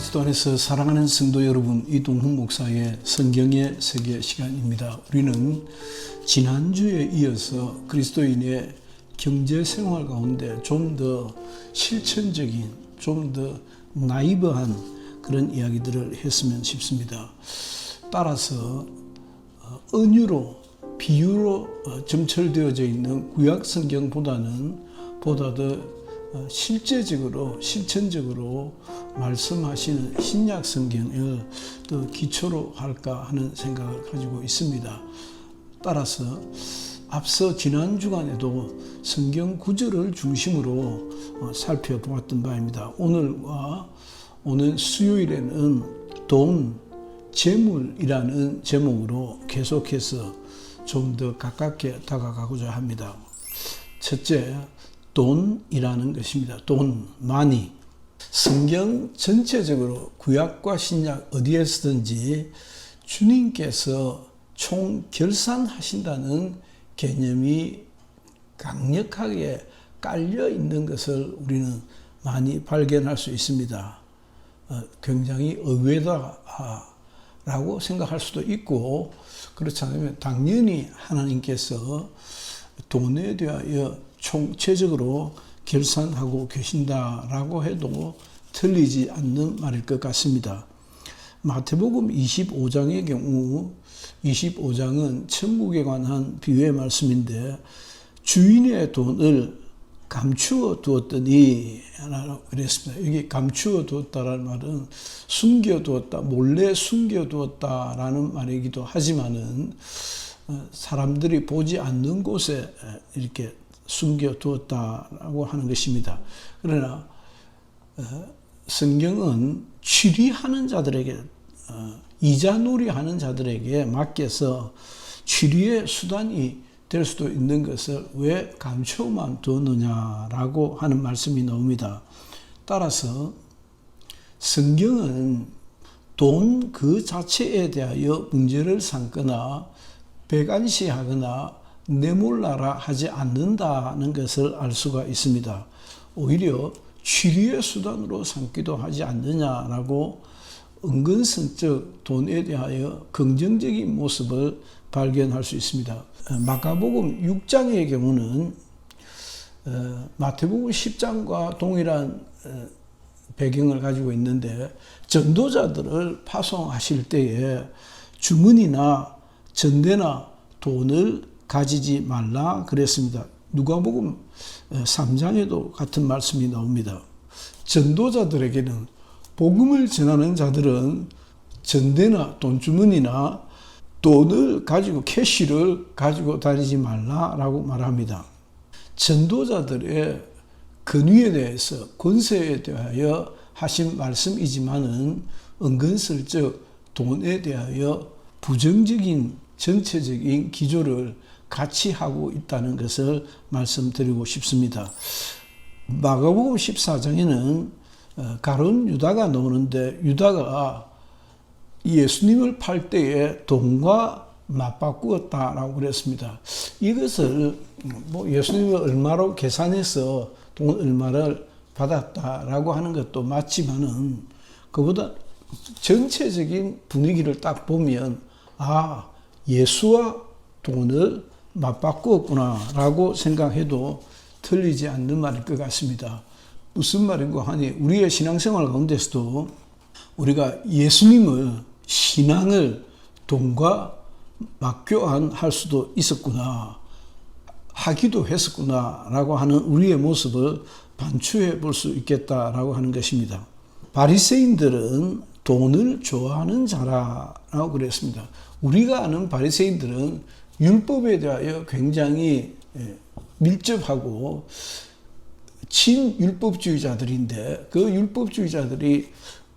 그리스도 안에서 사랑하는 성도 여러분, 이동훈 목사의 성경의 세계 시간입니다. 우리는 지난주에 이어서 그리스도인의 경제생활 가운데 좀 더 실천적인, 좀 더 나이브한 그런 이야기들을 했으면 싶습니다. 따라서 은유로, 비유로 점철되어져 있는 구약 성경보다는 보다 더 실제적으로, 실천적으로 말씀하시는 신약 성경을 더 기초로 할까 하는 생각을 가지고 있습니다. 따라서 앞서 지난 주간에도 성경 구절을 중심으로 살펴보았던 바입니다. 오늘과 오는 수요일에는 돈, 재물이라는 제목으로 계속해서 좀 더 가깝게 다가가고자 합니다. 첫째, 돈이라는 것입니다. 돈, 마니. 성경 전체적으로 구약과 신약 어디에서든지 주님께서 총 결산하신다는 개념이 강력하게 깔려 있는 것을 우리는 많이 발견할 수 있습니다. 굉장히 의외다라고 생각할 수도 있고, 그렇지 않으면 당연히 하나님께서 돈에 대하여 총체적으로 결산하고 계신다라고 해도 틀리지 않는 말일 것 같습니다. 마태복음 25장의 경우 25장은 천국에 관한 비유의 말씀인데 주인의 돈을 감추어 두었더니 라고 그랬습니다. 여기 감추어 두었다라는 말은 숨겨두었다, 몰래 숨겨두었다라는 말이기도 하지만은 사람들이 보지 않는 곳에 이렇게 숨겨두었다라고 하는 것입니다. 그러나 성경은 취리하는 자들에게, 이자놀이하는 자들에게 맡겨서 취리의 수단이 될 수도 있는 것을 왜 감춰만 두었느냐라고 하는 말씀이 나옵니다. 따라서 성경은 돈 그 자체에 대하여 문제를 삼거나 백안시하거나 내몰라라 하지 않는다는 것을 알 수가 있습니다. 오히려 취리의 수단으로 삼기도 하지 않느냐라고 은근슬쩍 돈에 대하여 긍정적인 모습을 발견할 수 있습니다. 마가복음 6장의 경우는 마태복음 10장과 동일한 배경을 가지고 있는데 전도자들을 파송하실 때에 주머니나 전대나 돈을 가지지 말라 그랬습니다. 누가복음 3장에도 같은 말씀이 나옵니다. 전도자들에게는, 복음을 전하는 자들은 전대나 돈주머니나 돈을 가지고, 캐시를 가지고 다니지 말라라고 말합니다. 전도자들의 권위에 대해서, 권세에 대하여 하신 말씀이지만은 은근슬쩍 돈에 대하여 부정적인 전체적인 기조를 같이 하고 있다는 것을 말씀드리고 싶습니다. 마가복음 14장에는 가룟 유다가 나오는데, 유다가 예수님을 팔 때에 돈과 맞바꾸었다라고 그랬습니다. 이것을 예수님을 얼마로 계산해서 돈 얼마를 받았다라고 하는 것도 맞지만은, 그보다 전체적인 분위기를 딱 보면 예수와 돈을 맞바꾸었구나라고 생각해도 틀리지 않는 말일 것 같습니다. 무슨 말인가 하니, 우리의 신앙생활 가운데서도 우리가 예수님을, 신앙을 돈과 맞교환할 수도 있었구나, 하기도 했었구나라고 하는 우리의 모습을 반추해 볼 수 있겠다라고 하는 것입니다. 바리새인들은 돈을 좋아하는 자라고 그랬습니다. 우리가 아는 바리새인들은 율법에 대하여 굉장히 밀접하고 친율법주의자들인데, 그 율법주의자들이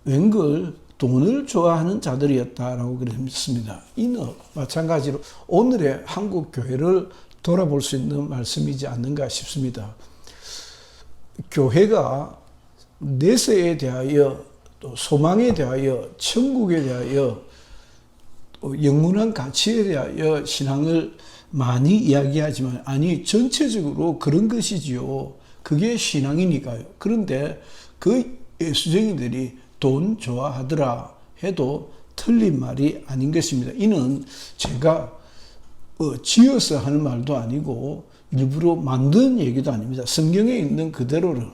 웬걸 돈을 좋아하는 자들이었다라고 그랬습니다. 이는 마찬가지로 오늘의 한국 교회를 돌아볼 수 있는 말씀이지 않는가 싶습니다. 교회가 내세에 대하여, 또 소망에 대하여, 천국에 대하여, 영원한 가치에 대하여 신앙을 많이 이야기하지만, 아니 전체적으로 그런 것이지요. 그게 신앙이니까요. 그런데 그 예수쟁이들이 돈 좋아하더라 해도 틀린 말이 아닌 것입니다. 이는 제가 지어서 하는 말도 아니고 일부러 만든 얘기도 아닙니다. 성경에 있는 그대로를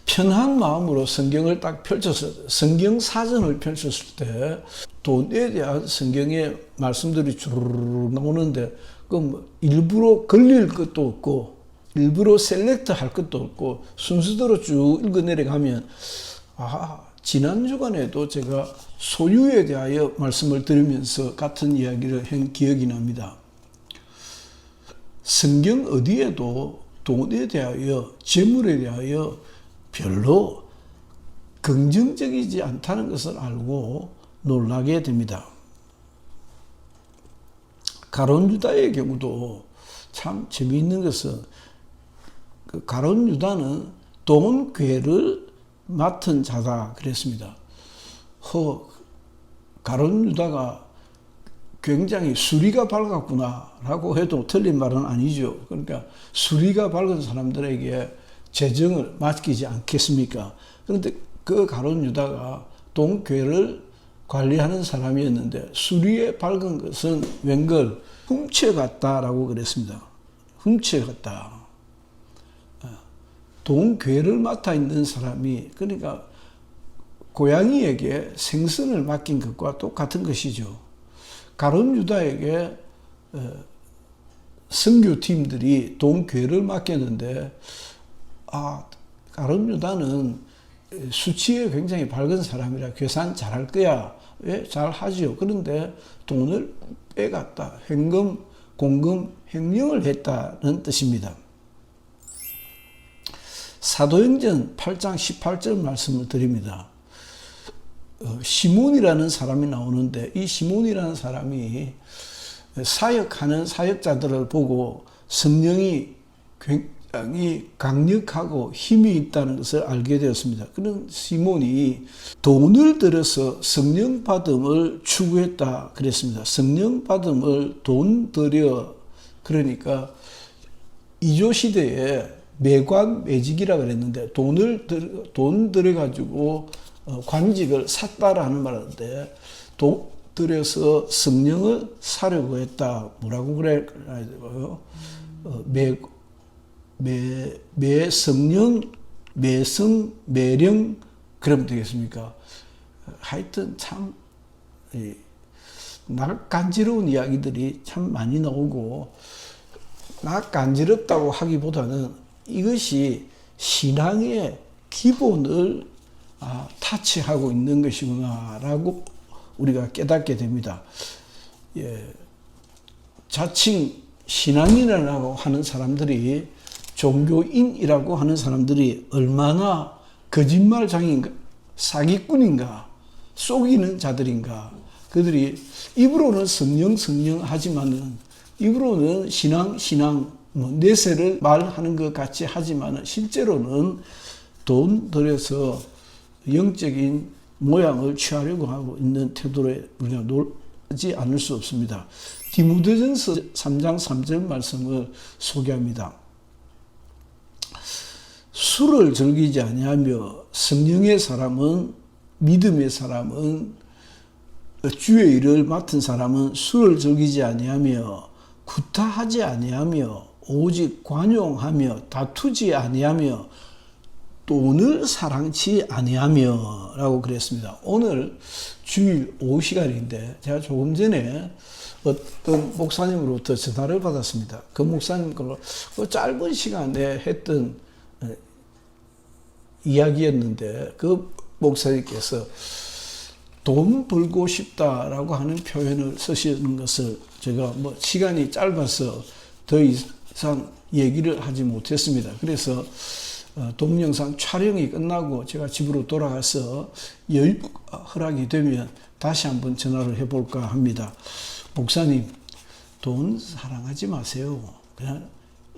편한 마음으로 성경을 딱 펼쳐서 성경 사전을 펼쳤을 때 돈에 대한 성경의 말씀들이 주르르 나오는데 그 일부러 걸릴 것도 없고 일부러 셀렉트 할 것도 없고 순서대로 쭉 읽어 내려가면 지난 주간에도 제가 소유에 대하여 말씀을 드리면서 같은 이야기를 한 기억이 납니다. 성경 어디에도 돈에 대하여 재물에 대하여 별로 긍정적이지 않다는 것을 알고 놀라게 됩니다. 가룟 유다의 경우도 참 재미있는 것은 그 가룟 유다는 돈 괴를 맡은 자다 그랬습니다. 가룟 유다가 굉장히 수리가 밝았구나라고 해도 틀린 말은 아니죠. 그러니까 수리가 밝은 사람들에게 재정을 맡기지 않겠습니까? 그런데 그 가룟 유다가 돈괴를 관리하는 사람이었는데 수리에 밝은 것은 웬걸 훔쳐갔다라고 그랬습니다. 훔쳐갔다. 돈괴를 맡아 있는 사람이 그러니까 고양이에게 생선을 맡긴 것과 똑같은 것이죠. 가룟 유다에게 선교팀들이 돈괴를 맡겼는데 가룟 유다는 수치에 굉장히 밝은 사람이라 계산 잘할 거야. 왜? 잘하지요. 그런데 돈을 빼갔다. 현금, 공금, 횡령을 했다는 뜻입니다. 사도행전 8장 18절 말씀을 드립니다. 시몬이라는 사람이 나오는데 이 시몬이라는 사람이 사역하는 사역자들을 보고 성령이 굉장히 강력하고 힘이 있다는 것을 알게 되었습니다. 그런 시몬이 돈을 들여서 성령 받음을 추구했다 그랬습니다. 성령 받음을 돈 들여 그러니까 이조 시대에 매관 매직이라 그랬는데 돈 들여가지고 관직을 샀다라는 말인데 돈 들여서 성령을 사려고 했다. 뭐라고 그래야 되나요? 매성령, 매성, 매령 그러면 되겠습니까? 하여튼 참 낯간지러운 이야기들이 참 많이 나오고 낯간지럽다고 하기보다는 이것이 신앙의 기본을 타치하고 있는 것이구나라고 우리가 깨닫게 됩니다. 자칭 신앙인이라고 하는 사람들이 종교인이라고 하는 사람들이 얼마나 거짓말장인가, 사기꾼인가, 속이는 자들인가. 그들이 입으로는 성령 하지만은 입으로는 신앙 내세를 말하는 것 같이 하지만은 실제로는 돈 들여서 영적인 모양을 취하려고 하고 있는 태도에 우리가 놀지 않을 수 없습니다. 디모데전서 3장 3절 말씀을 소개합니다. 술을 즐기지 아니하며 성령의 사람은 믿음의 사람은 주의 일을 맡은 사람은 술을 즐기지 아니하며 구타하지 아니하며 오직 관용하며 다투지 아니하며 돈을 사랑치 아니하며 라고 그랬습니다. 오늘 주일 오후 시간인데 제가 조금 전에 어떤 목사님으로부터 전화를 받았습니다. 그 목사님 걸로 그 짧은 시간에 했던 이야기였는데 그 목사님께서 돈 벌고 싶다라고 하는 표현을 쓰시는 것을 제가 시간이 짧아서 더 이상 얘기를 하지 못했습니다. 그래서 동영상 촬영이 끝나고 제가 집으로 돌아가서 여유가 허락이 되면 다시 한번 전화를 해볼까 합니다. 목사님, 돈 사랑하지 마세요. 그냥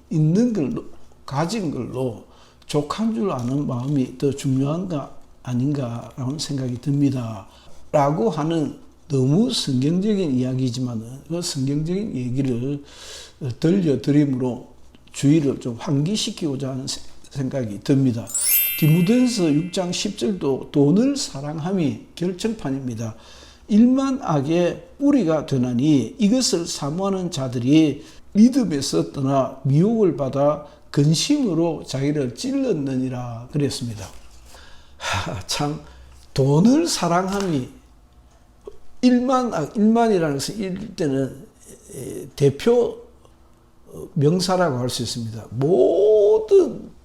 있는 걸로, 가진 걸로 족한 줄 아는 마음이 더 중요한가 아닌가라는 생각이 듭니다. 라고 하는 너무 성경적인 이야기지만 그 성경적인 얘기를 들려드림으로 주의를 좀 환기시키고자 하는 생각이 듭니다. 디모데전서 6장 10절도 돈을 사랑함이 결정판입니다. 일만 악의 뿌리가 되나니 이것을 사모하는 자들이 믿음에서 떠나 미혹을 받아 근심으로 자기를 찔렀느니라 그랬습니다. 참 돈을 사랑함이 일만이라는 것은 이때는 대표 명사라고 할 수 있습니다.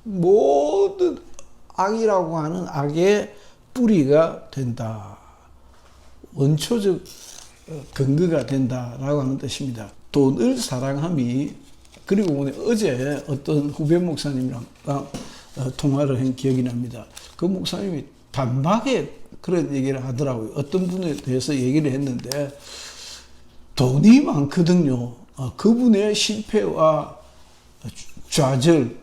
모든 악이라고 하는 악의 뿌리가 된다. 원초적 근거가 된다라고 하는 뜻입니다. 돈을 사랑함이, 그리고 오늘 어제 어떤 후배 목사님이랑 통화를 한 기억이 납니다. 그 목사님이 단박에 그런 얘기를 하더라고요. 어떤 분에 대해서 얘기를 했는데 돈이 많거든요. 그분의 실패와 좌절,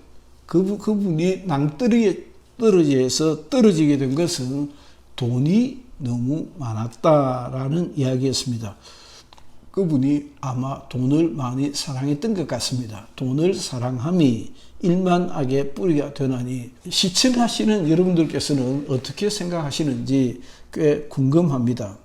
그분이 낭떠러지에서 떨어지게 된 것은 돈이 너무 많았다라는 이야기였습니다. 그분이 아마 돈을 많이 사랑했던 것 같습니다. 돈을 사랑함이 일만 악의 뿌리가 되나니, 시청하시는 여러분들께서는 어떻게 생각하시는지 꽤 궁금합니다.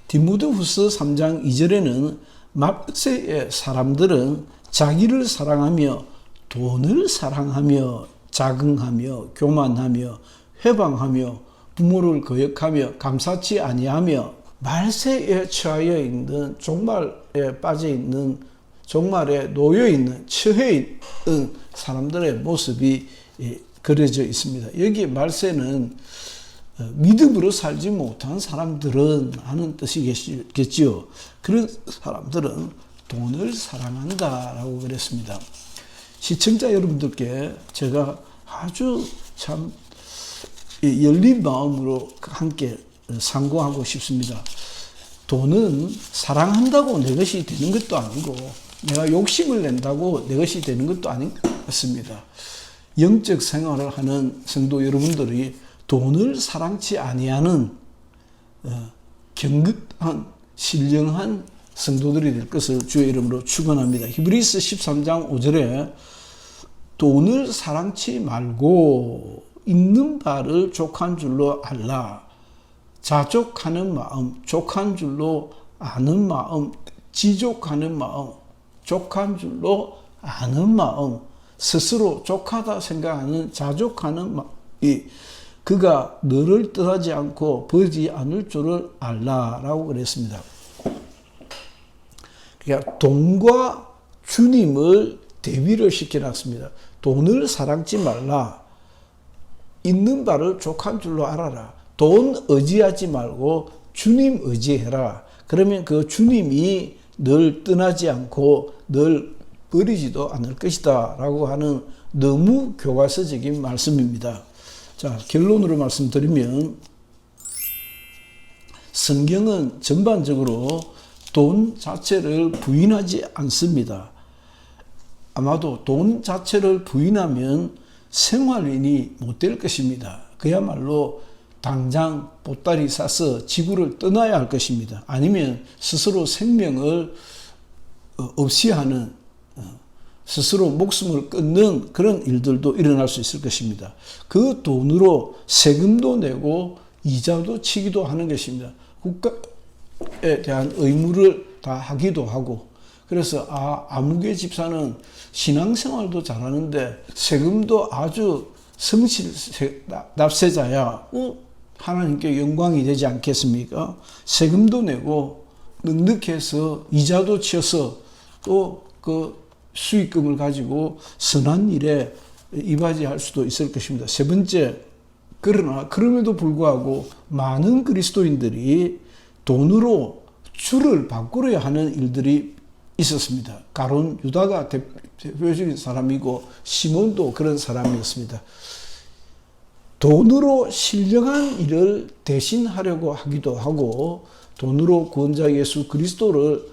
디모데후서 3장 2절에는 맙세의 사람들은 자기를 사랑하며 돈을 사랑하며 자긍하며 교만하며 회방하며 부모를 거역하며 감사치 아니하며 말세에 처하여 있는, 종말에 빠져 있는, 종말에 놓여 있는, 처해 있는 사람들의 모습이 그려져 있습니다. 여기 말세는 믿음으로 살지 못한 사람들은 하는 뜻이겠지요. 그런 사람들은 돈을 사랑한다라고 그랬습니다. 시청자 여러분들께 제가 아주 참 열린 마음으로 함께 상고하고 싶습니다. 돈은 사랑한다고 내 것이 되는 것도 아니고, 내가 욕심을 낸다고 내 것이 되는 것도 아니었습니다. 영적 생활을 하는 성도 여러분들이 돈을 사랑치 아니하는 경긋한 신령한 성도들이 될 것을 주의 이름으로 축원합니다. 히브리서 13장 5절에 돈을 사랑치 말고 있는 바를 족한 줄로 알라. 자족하는 마음, 족한 줄로 아는 마음, 지족하는 마음, 족한 줄로 아는 마음, 스스로 족하다 생각하는 자족하는 마음, 그가 너를 떠나지 않고 버리지 않을 줄을 알라라고 그랬습니다. 그러니까 돈과 주님을 대비를 시켜놨습니다. 돈을 사랑치 말라. 있는 바를 족한 줄로 알아라. 돈 의지하지 말고 주님 의지해라. 그러면 그 주님이 널 떠나지 않고 널 버리지도 않을 것이다 라고 하는 너무 교과서적인 말씀입니다. 자, 결론으로 말씀드리면 성경은 전반적으로 돈 자체를 부인하지 않습니다. 아마도 돈 자체를 부인하면 생활인이 못 될 것입니다. 그야말로 당장 보따리 싸서 지구를 떠나야 할 것입니다. 아니면 스스로 생명을 없이 하는, 스스로 목숨을 끊는 그런 일들도 일어날 수 있을 것입니다. 그 돈으로 세금도 내고 이자도 치기도 하는 것입니다. 국가에 대한 의무를 다 하기도 하고, 그래서 아무개 집사는 신앙생활도 잘하는데 세금도 아주 성실 납세자야. 하나님께 영광이 되지 않겠습니까? 세금도 내고 넉넉해서 이자도 치어서 또 그 수익금을 가지고 선한 일에 이바지할 수도 있을 것입니다. 세 번째, 그러나 그럼에도 불구하고 많은 그리스도인들이 돈으로 주를 바꾸려 하는 일들이 있었습니다. 가룟 유다가 대표적인 사람이고 시몬도 그런 사람이었습니다. 돈으로 신령한 일을 대신하려고 하기도 하고 돈으로 구원자 예수 그리스도를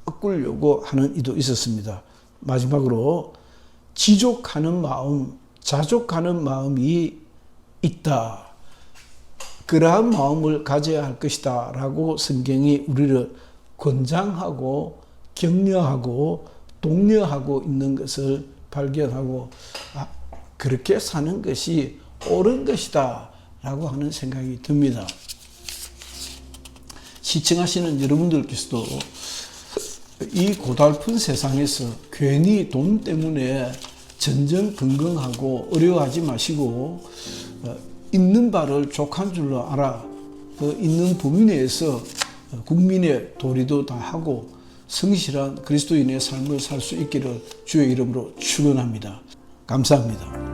바꾸려고 하는 이도 있었습니다. 마지막으로 지족하는 마음, 자족하는 마음이 있다. 그러한 마음을 가져야 할 것이다 라고 성경이 우리를 권장하고 격려하고 독려하고 있는 것을 발견하고 그렇게 사는 것이 옳은 것이다 라고 하는 생각이 듭니다. 시청하시는 여러분들께서도 이 고달픈 세상에서 괜히 돈 때문에 전전긍긍하고 어려워하지 마시고 있는 바를 족한 줄로 알아 있는 범위 내에서 국민의 도리도 다 하고 성실한 그리스도인의 삶을 살 수 있기를 주의 이름으로 축원합니다. 감사합니다.